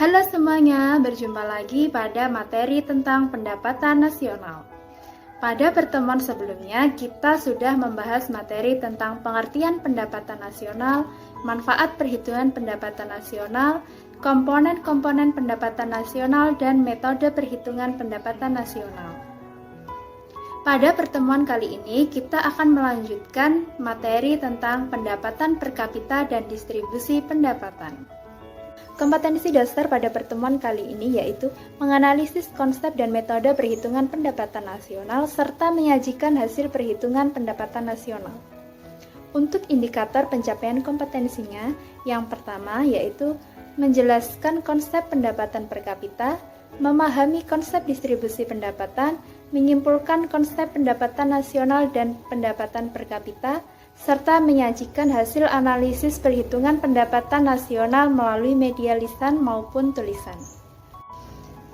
Halo semuanya, berjumpa lagi pada materi tentang pendapatan nasional. Pada pertemuan sebelumnya, kita sudah membahas materi tentang pengertian pendapatan nasional, manfaat perhitungan pendapatan nasional, komponen-komponen pendapatan nasional, dan metode perhitungan pendapatan nasional. Pada pertemuan kali ini, kita akan melanjutkan materi tentang pendapatan per kapita dan distribusi pendapatan. Kompetensi dasar pada pertemuan kali ini yaitu menganalisis konsep dan metode perhitungan pendapatan nasional serta menyajikan hasil perhitungan pendapatan nasional. Untuk indikator pencapaian kompetensinya, yang pertama yaitu menjelaskan konsep pendapatan per kapita, memahami konsep distribusi pendapatan, menyimpulkan konsep pendapatan nasional dan pendapatan per kapita, serta menyajikan hasil analisis perhitungan pendapatan nasional melalui media lisan maupun tulisan.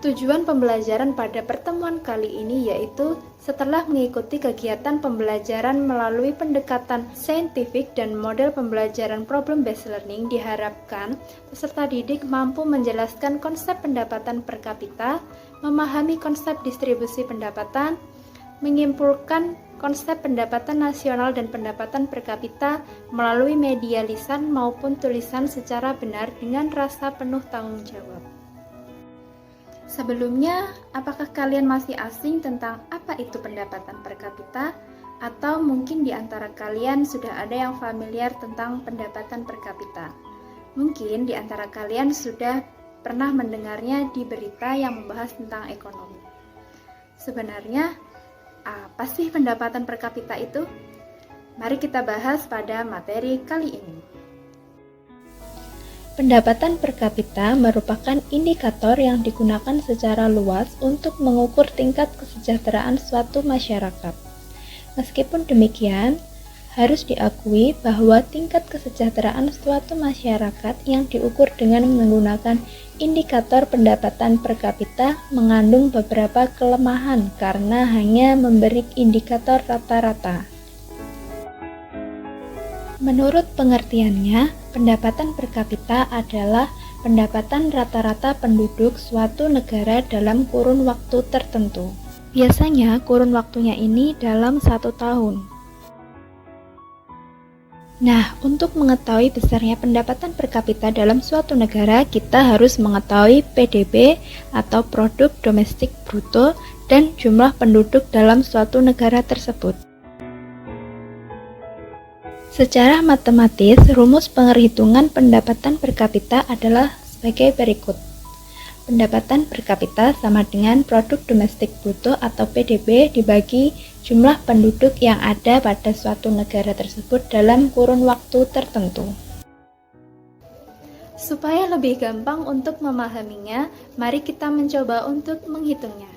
Tujuan pembelajaran pada pertemuan kali ini yaitu setelah mengikuti kegiatan pembelajaran melalui pendekatan saintifik dan model pembelajaran problem-based learning, diharapkan peserta didik mampu menjelaskan konsep pendapatan per kapita, memahami konsep distribusi pendapatan, menyimpulkan konsep pendapatan nasional dan pendapatan per kapita melalui media lisan maupun tulisan secara benar dengan rasa penuh tanggung jawab. Sebelumnya, apakah kalian masih asing tentang apa itu pendapatan per kapita? Atau mungkin di antara kalian sudah ada yang familiar tentang pendapatan per kapita? Mungkin di antara kalian sudah pernah mendengarnya di berita yang membahas tentang ekonomi. Sebenarnya, apa sih pendapatan per kapita itu? Mari kita bahas pada materi kali ini. Pendapatan per kapita merupakan indikator yang digunakan secara luas untuk mengukur tingkat kesejahteraan suatu masyarakat. Meskipun demikian, harus diakui bahwa tingkat kesejahteraan suatu masyarakat yang diukur dengan menggunakan indikator pendapatan per kapita mengandung beberapa kelemahan karena hanya memberi indikator rata-rata. Menurut pengertiannya, pendapatan per kapita adalah pendapatan rata-rata penduduk suatu negara dalam kurun waktu tertentu. Biasanya kurun waktunya ini dalam 1 tahun. Nah, untuk mengetahui besarnya pendapatan per kapita dalam suatu negara, kita harus mengetahui PDB atau Produk Domestik Bruto dan jumlah penduduk dalam suatu negara tersebut. Secara matematis, rumus penghitungan pendapatan per kapita adalah sebagai berikut. Pendapatan per kapita sama dengan Produk Domestik Bruto atau PDB dibagi jumlah penduduk yang ada pada suatu negara tersebut dalam kurun waktu tertentu. Supaya lebih gampang untuk memahaminya, mari kita mencoba untuk menghitungnya.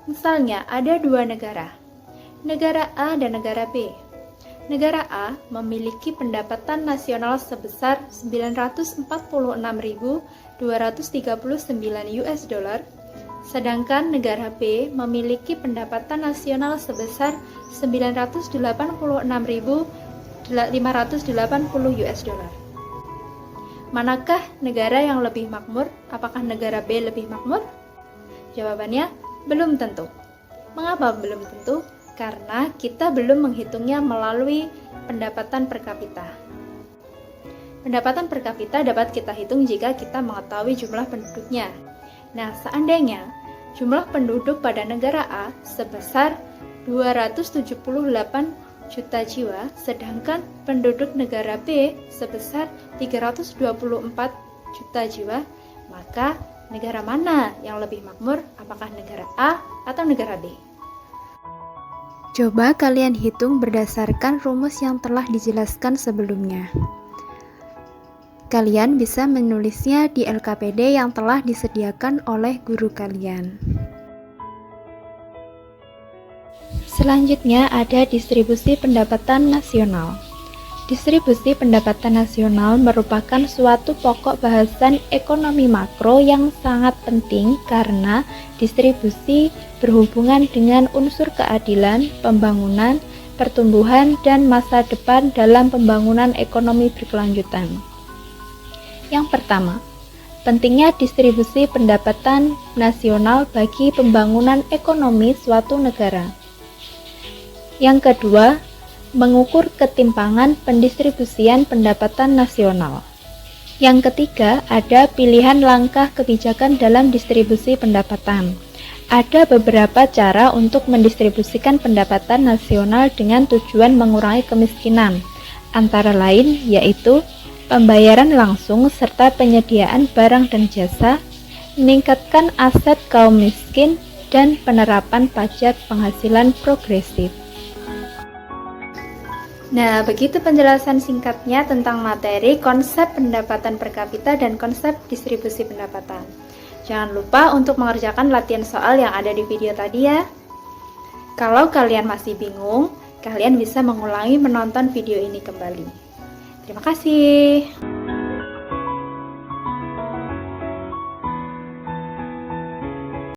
Misalnya, ada 2 negara, negara A dan negara B. Negara A memiliki pendapatan nasional sebesar 946.239 US dollar, sedangkan negara B memiliki pendapatan nasional sebesar 986.580 US dollar. Manakah negara yang lebih makmur? Apakah negara B lebih makmur? Jawabannya, belum tentu. Mengapa belum tentu? Karena kita belum menghitungnya melalui pendapatan per kapita. Pendapatan per kapita dapat kita hitung jika kita mengetahui jumlah penduduknya. Nah, seandainya jumlah penduduk pada negara A sebesar 278 juta jiwa, sedangkan penduduk negara B sebesar 324 juta jiwa, maka negara mana yang lebih makmur? Apakah negara A atau negara B? Coba kalian hitung berdasarkan rumus yang telah dijelaskan sebelumnya. Kalian bisa menulisnya di LKPD yang telah disediakan oleh guru kalian. Selanjutnya ada distribusi pendapatan nasional. Distribusi pendapatan nasional merupakan suatu pokok bahasan ekonomi makro yang sangat penting karena distribusi berhubungan dengan unsur keadilan, pembangunan, pertumbuhan, dan masa depan dalam pembangunan ekonomi berkelanjutan. Yang pertama, pentingnya distribusi pendapatan nasional bagi pembangunan ekonomi suatu negara. Yang kedua, mengukur ketimpangan pendistribusian pendapatan nasional. Yang ketiga, ada pilihan langkah kebijakan dalam distribusi pendapatan. Ada beberapa cara untuk mendistribusikan pendapatan nasional dengan tujuan mengurangi kemiskinan, antara lain yaitu pembayaran langsung serta penyediaan barang dan jasa, meningkatkan aset kaum miskin, dan penerapan pajak penghasilan progresif. Nah, begitu penjelasan singkatnya tentang materi, konsep pendapatan per kapita, dan konsep distribusi pendapatan. Jangan lupa untuk mengerjakan latihan soal yang ada di video tadi ya. Kalau kalian masih bingung, kalian bisa mengulangi menonton video ini kembali. Terima kasih.